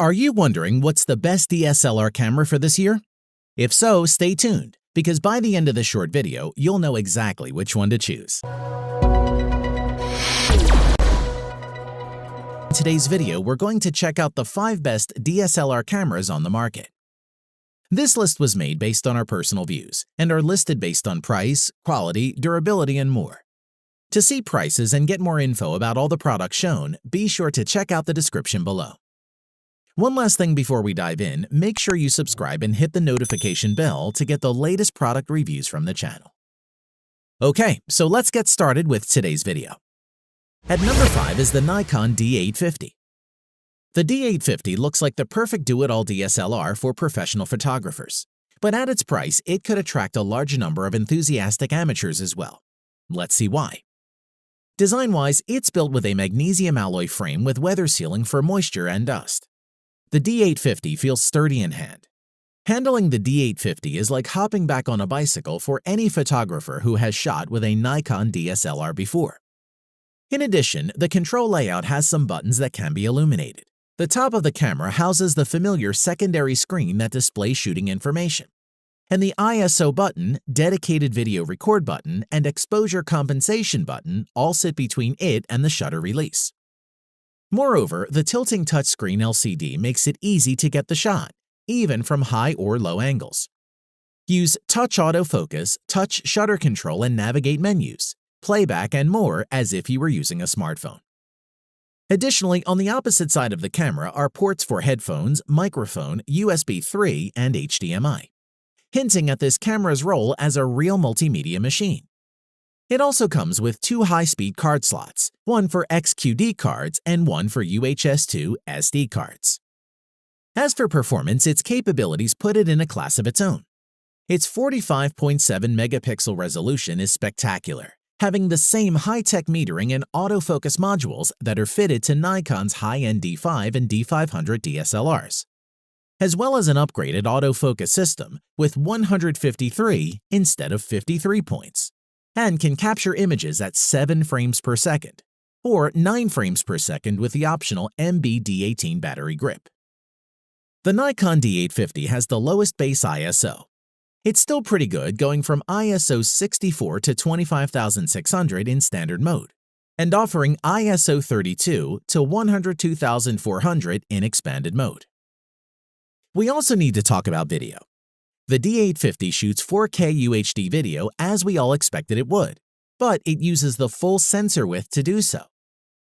Are you wondering what's the best DSLR camera for this year? If so, stay tuned, because by the end of this short video, you'll know exactly which one to choose. In today's video, we're going to check out the 5 best DSLR cameras on the market. This list was made based on our personal views and are listed based on price, quality, durability, and more. To see prices and get more info about all the products shown, be sure to check out the description below. One last thing before we dive in, make sure you subscribe and hit the notification bell to get the latest product reviews from the channel. Okay, so let's get started with today's video. At number 5 is the Nikon D850. The D850 looks like the perfect do-it-all DSLR for professional photographers, but at its price, it could attract a large number of enthusiastic amateurs as well. Let's see why. Design-wise, it's built with a magnesium alloy frame with weather sealing for moisture and dust. The D850 feels sturdy in hand. Handling the D850 is like hopping back on a bicycle for any photographer who has shot with a Nikon DSLR before. In addition, the control layout has some buttons that can be illuminated. The top of the camera houses the familiar secondary screen that displays shooting information. And the ISO button, dedicated video record button, and exposure compensation button all sit between it and the shutter release. Moreover, the tilting touchscreen LCD makes it easy to get the shot, even from high or low angles. Use touch autofocus, touch shutter control, and navigate menus, playback, and more as if you were using a smartphone. Additionally, on the opposite side of the camera are ports for headphones, microphone, USB 3, and HDMI, hinting at this camera's role as a real multimedia machine. It also comes with 2 high-speed card slots, one for XQD cards and one for UHS-2 SD cards. As for performance, its capabilities put it in a class of its own. Its 45.7 megapixel resolution is spectacular, having the same high-tech metering and autofocus modules that are fitted to Nikon's high-end D5 and D500 DSLRs, as well as an upgraded autofocus system with 153 instead of 53 points, and can capture images at 7 frames per second, or 9 frames per second with the optional MB-D18 battery grip. The Nikon D850 has the lowest base ISO. It's still pretty good, going from ISO 64 to 25,600 in standard mode, and offering ISO 32 to 102,400 in expanded mode. We also need to talk about video. The D850 shoots 4K UHD video as we all expected it would, but it uses the full sensor width to do so.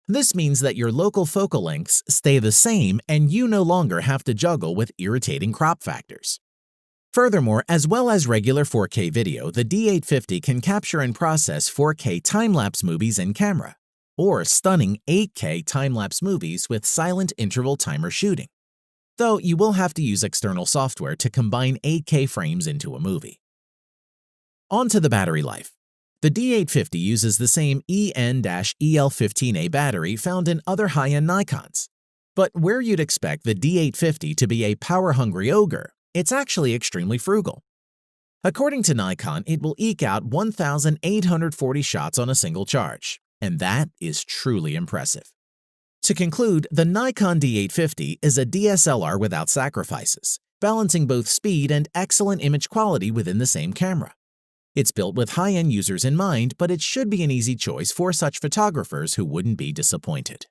This means that your local focal lengths stay the same and you no longer have to juggle with irritating crop factors. Furthermore, as well as regular 4K video, the D850 can capture and process 4K time-lapse movies in camera, or stunning 8K time-lapse movies with silent interval timer shooting, though you will have to use external software to combine 8K frames into a movie. On to the battery life. The D850 uses the same EN-EL15A battery found in other high-end Nikons. But where you'd expect the D850 to be a power-hungry ogre, it's actually extremely frugal. According to Nikon, it will eke out 1,840 shots on a single charge, and that is truly impressive. To conclude, the Nikon D850 is a DSLR without sacrifices, balancing both speed and excellent image quality within the same camera. It's built with high-end users in mind, but it should be an easy choice for such photographers who wouldn't be disappointed.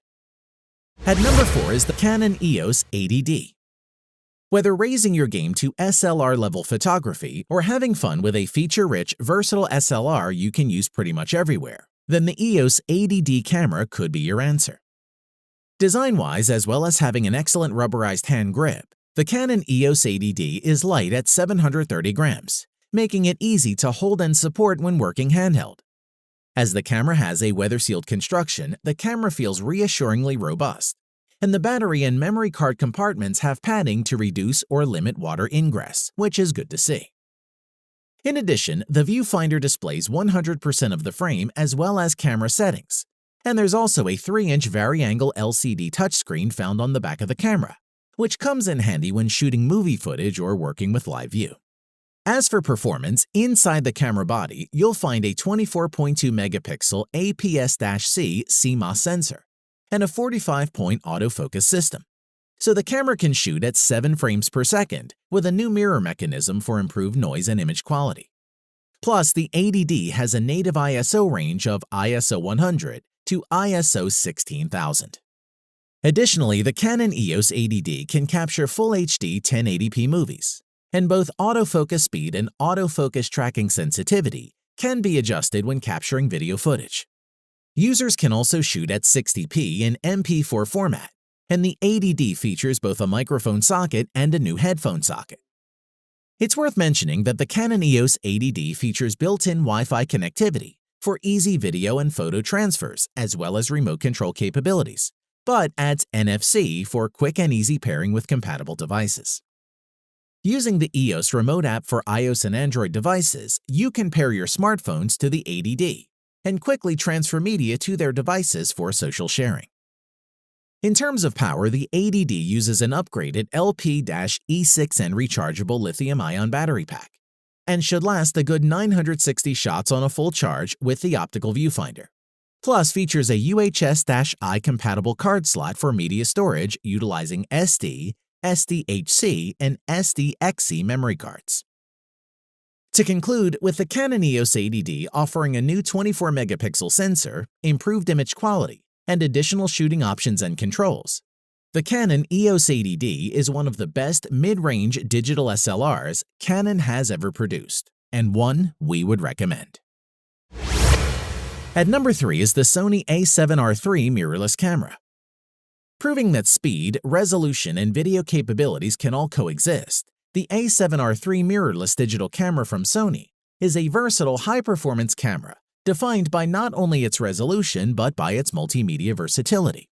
At number 4 is the Canon EOS 80D. Whether raising your game to SLR-level photography or having fun with a feature-rich, versatile SLR you can use pretty much everywhere, then the EOS 80D camera could be your answer. Design-wise, as well as having an excellent rubberized hand grip, the Canon EOS 80D is light at 730 grams, making it easy to hold and support when working handheld. As the camera has a weather-sealed construction, the camera feels reassuringly robust, and the battery and memory card compartments have padding to reduce or limit water ingress, which is good to see. In addition, the viewfinder displays 100% of the frame as well as camera settings, and there's also a 3-inch vari-angle LCD touchscreen found on the back of the camera, which comes in handy when shooting movie footage or working with live view. As for performance, inside the camera body, you'll find a 24.2 megapixel APS-C CMOS sensor and a 45-point autofocus system. So the camera can shoot at 7 frames per second with a new mirror mechanism for improved noise and image quality. Plus, the 80D has a native ISO range of ISO 100 to ISO 16000. Additionally, the Canon EOS 80D can capture Full HD 1080p movies, and both autofocus speed and autofocus tracking sensitivity can be adjusted when capturing video footage. Users can also shoot at 60p in MP4 format, and the 80D features both a microphone socket and a new headphone socket. It's worth mentioning that the Canon EOS 80D features built-in Wi-Fi connectivity for easy video and photo transfers as well as remote control capabilities, but adds NFC for quick and easy pairing with compatible devices. Using the EOS remote app for iOS and Android devices, you can pair your smartphones to the 80D and quickly transfer media to their devices for social sharing. In terms of power, the 80D uses an upgraded LP-E6N rechargeable lithium-ion battery pack and should last a good 960 shots on a full charge with the optical viewfinder. Plus features a UHS-I compatible card slot for media storage utilizing SD, SDHC, and SDXC memory cards. To conclude, with the Canon EOS 80D offering a new 24-megapixel sensor, improved image quality, and additional shooting options and controls, the Canon EOS 80D is one of the best mid-range digital SLRs Canon has ever produced, and one we would recommend. At number 3 is the Sony a7R III mirrorless camera. Proving that speed, resolution, and video capabilities can all coexist, the a7R III mirrorless digital camera from Sony is a versatile high-performance camera defined by not only its resolution but by its multimedia versatility.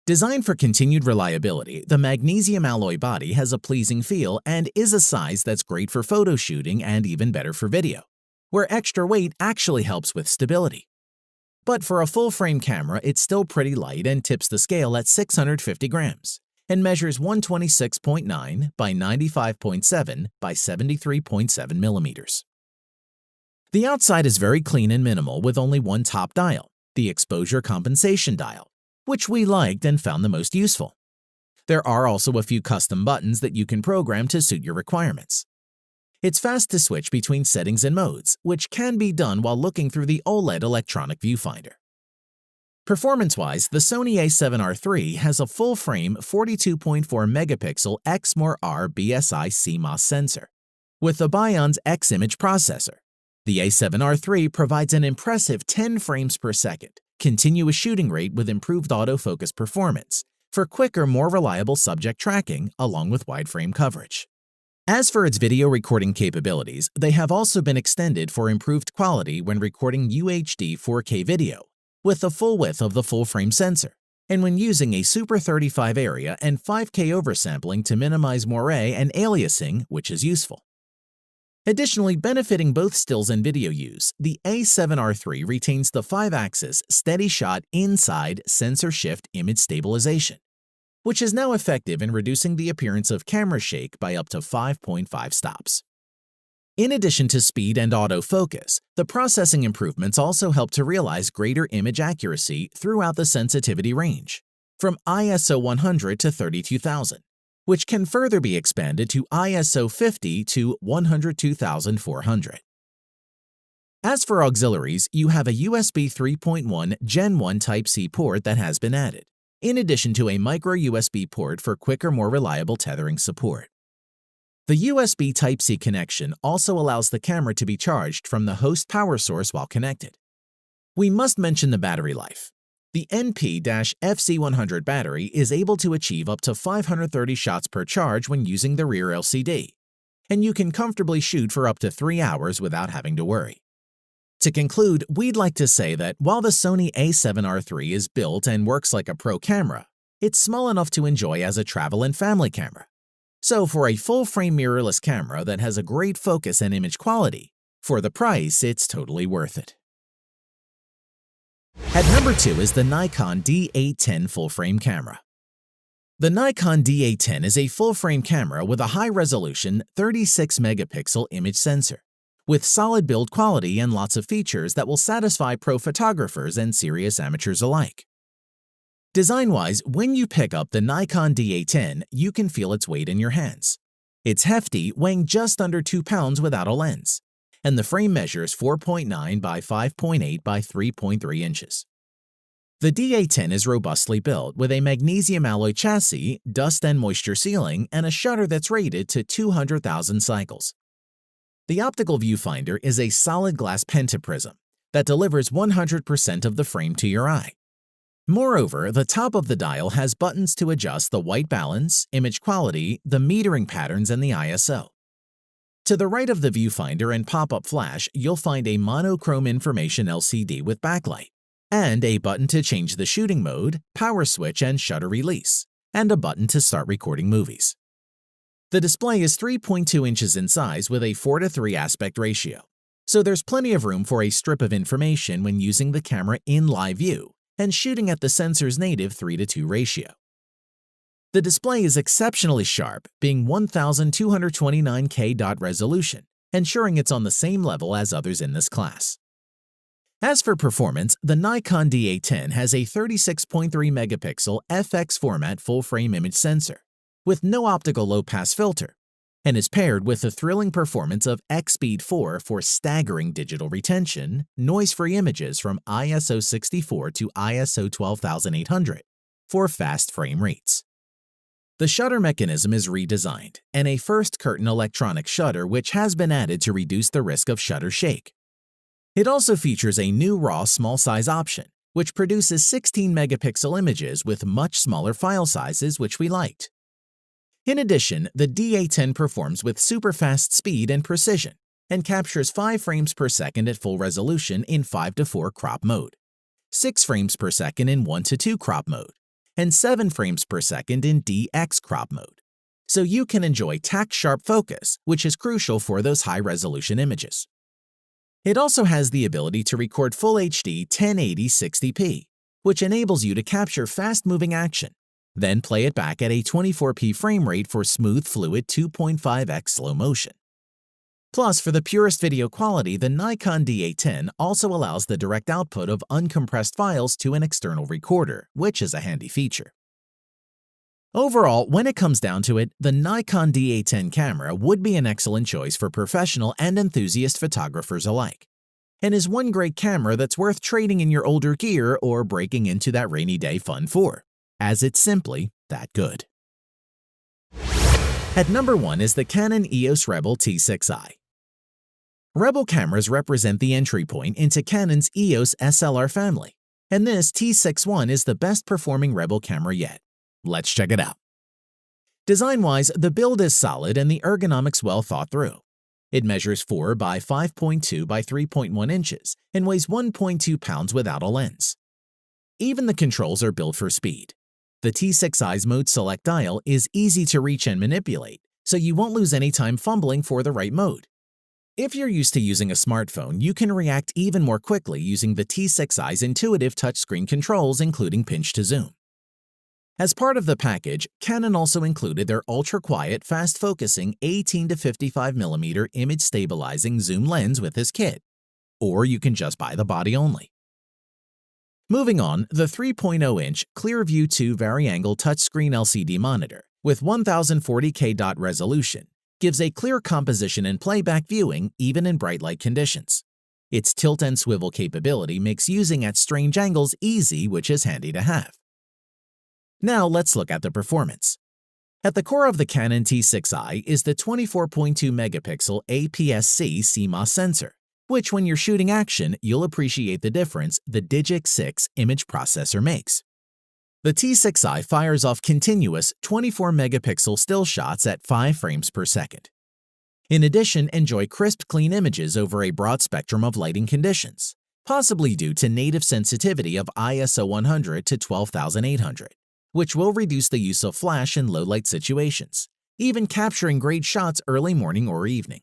Designed for continued reliability, the magnesium alloy body has a pleasing feel and is a size that's great for photo shooting and even better for video, where extra weight actually helps with stability. But for a full-frame camera, it's still pretty light and tips the scale at 650 grams and measures 126.9 by 95.7 by 73.7 millimeters. The outside is very clean and minimal with only one top dial, the exposure compensation dial, which we liked and found the most useful. There are also a few custom buttons that you can program to suit your requirements. It's fast to switch between settings and modes, which can be done while looking through the OLED electronic viewfinder. Performance-wise, the Sony a7R III has a full-frame 42.4 megapixel Exmor-R BSI CMOS sensor with the Bion's X image processor. The a7R III provides an impressive 10 frames per second, continuous shooting rate with improved autofocus performance for quicker, more reliable subject tracking along with wide frame coverage. As for its video recording capabilities, they have also been extended for improved quality when recording UHD 4K video with the full width of the full-frame sensor, and when using a Super 35 area and 5K oversampling to minimize moire and aliasing, which is useful. Additionally, benefiting both stills and video use, the a7R III retains the 5-axis steady shot inside sensor shift image stabilization, which is now effective in reducing the appearance of camera shake by up to 5.5 stops. In addition to speed and autofocus, the processing improvements also help to realize greater image accuracy throughout the sensitivity range, from ISO 100 to 32,000, which can further be expanded to ISO 50 to 102,400. As for auxiliaries, you have a USB 3.1 Gen 1 Type-C port that has been added, in addition to a micro USB port for quicker, more reliable tethering support. The USB Type-C connection also allows the camera to be charged from the host power source while connected. We must mention the battery life. The NP-FC100 battery is able to achieve up to 530 shots per charge when using the rear LCD, and you can comfortably shoot for up to 3 hours without having to worry. To conclude, we'd like to say that while the Sony a7R III is built and works like a pro camera, it's small enough to enjoy as a travel and family camera. So for a full-frame mirrorless camera that has a great focus and image quality, for the price, it's totally worth it. At number 2 is the Nikon D810 full-frame camera. The Nikon D810 is a full-frame camera with a high-resolution 36-megapixel image sensor, with solid build quality and lots of features that will satisfy pro photographers and serious amateurs alike. Design-wise, when you pick up the Nikon D810, you can feel its weight in your hands. It's hefty, weighing just under 2 pounds without a lens, and the frame measures 4.9 by 5.8 by 3.3 inches. The D810 is robustly built with a magnesium alloy chassis, dust and moisture sealing, and a shutter that's rated to 200,000 cycles. The optical viewfinder is a solid glass pentaprism that delivers 100% of the frame to your eye. Moreover, the top of the dial has buttons to adjust the white balance, image quality, the metering patterns, and the ISO. To the right of the viewfinder and pop-up flash, you'll find a monochrome information LCD with backlight, and a button to change the shooting mode, power switch, and shutter release, and a button to start recording movies. The display is 3.2 inches in size with a 4:3 aspect ratio, so there's plenty of room for a strip of information when using the camera in live view and shooting at the sensor's native 3:2 ratio. The display is exceptionally sharp, being 1229K dot resolution, ensuring it's on the same level as others in this class. As for performance, the Nikon D810 has a 36.3 megapixel FX format full-frame image sensor with no optical low-pass filter, and is paired with the thrilling performance of X-Speed 4 for staggering digital retention, noise-free images from ISO 64 to ISO 12800 for fast frame rates. The shutter mechanism is redesigned, and a first-curtain electronic shutter which has been added to reduce the risk of shutter shake. It also features a new RAW small size option, which produces 16 megapixel images with much smaller file sizes, which we liked. In addition, the D810 performs with super fast speed and precision and captures 5 frames per second at full resolution in 5:4 crop mode, 6 frames per second in 1:2 crop mode, and 7 frames per second in DX crop mode. So you can enjoy tack-sharp focus, which is crucial for those high-resolution images. It also has the ability to record Full HD 1080 60p, which enables you to capture fast-moving action, then play it back at a 24p frame rate for smooth, fluid 2.5x slow motion. Plus, for the purest video quality, the Nikon D810 also allows the direct output of uncompressed files to an external recorder, which is a handy feature. Overall, when it comes down to it, the Nikon D810 camera would be an excellent choice for professional and enthusiast photographers alike, and is one great camera that's worth trading in your older gear or breaking into that rainy day fun for, as it's simply that good. At number 1 is the Canon EOS Rebel T6i. Rebel cameras represent the entry point into Canon's EOS SLR family, and this T6I is the best performing Rebel camera yet. Let's check it out. Design-wise, the build is solid and the ergonomics well thought through. It measures 4 by 5.2 by 3.1 inches and weighs 1.2 pounds without a lens. Even the controls are built for speed. The T6i's mode select dial is easy to reach and manipulate, so you won't lose any time fumbling for the right mode. If you're used to using a smartphone, you can react even more quickly using the T6i's intuitive touchscreen controls, including pinch to zoom. As part of the package, Canon also included their ultra-quiet, fast-focusing 18 to 55mm image-stabilizing zoom lens with this kit, or you can just buy the body only. Moving on, the 3.0-inch ClearView 2 vari-angle touchscreen LCD monitor with 1040K dot resolution gives a clear composition and playback viewing even in bright light conditions. Its tilt and swivel capability makes using at strange angles easy, which is handy to have. Now let's look at the performance. At the core of the Canon T6i is the 24.2 megapixel APS-C CMOS sensor, which when you're shooting action, you'll appreciate the difference the Digic 6 image processor makes. The T6i fires off continuous 24 megapixel still shots at 5 frames per second. In addition, enjoy crisp, clean images over a broad spectrum of lighting conditions, possibly due to native sensitivity of ISO 100 to 12,800. Which will reduce the use of flash in low-light situations, even capturing great shots early morning or evening.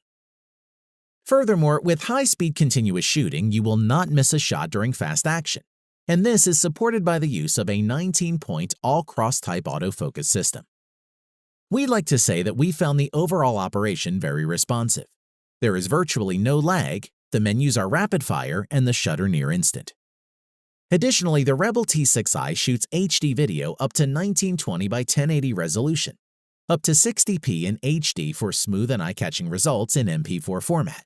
Furthermore, with high-speed continuous shooting, you will not miss a shot during fast action, and this is supported by the use of a 19-point all-cross-type autofocus system. We like to say that we found the overall operation very responsive. There is virtually no lag, the menus are rapid-fire, and the shutter near instant. Additionally, the Rebel T6i shoots HD video up to 1920 by 1080 resolution, up to 60p in HD for smooth and eye-catching results in MP4 format.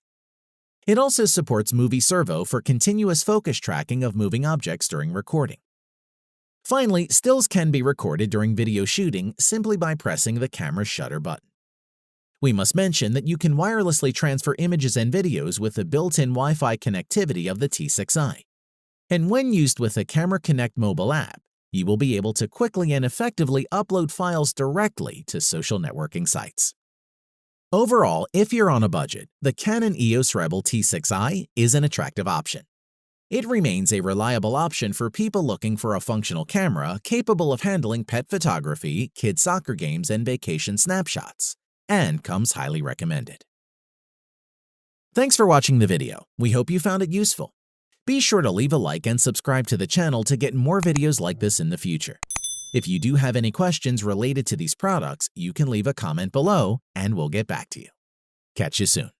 It also supports Movie Servo for continuous focus tracking of moving objects during recording. Finally, stills can be recorded during video shooting simply by pressing the camera's shutter button. We must mention that you can wirelessly transfer images and videos with the built-in Wi-Fi connectivity of the T6i. And when used with the Camera Connect mobile app, you will be able to quickly and effectively upload files directly to social networking sites. Overall, if you're on a budget, the Canon EOS Rebel T6i is an attractive option. It remains a reliable option for people looking for a functional camera capable of handling pet photography, kid soccer games, and vacation snapshots, and comes highly recommended. Thanks for watching the video. We hope you found it useful. Be sure to leave a like and subscribe to the channel to get more videos like this in the future. If you do have any questions related to these products, you can leave a comment below and we'll get back to you. Catch you soon.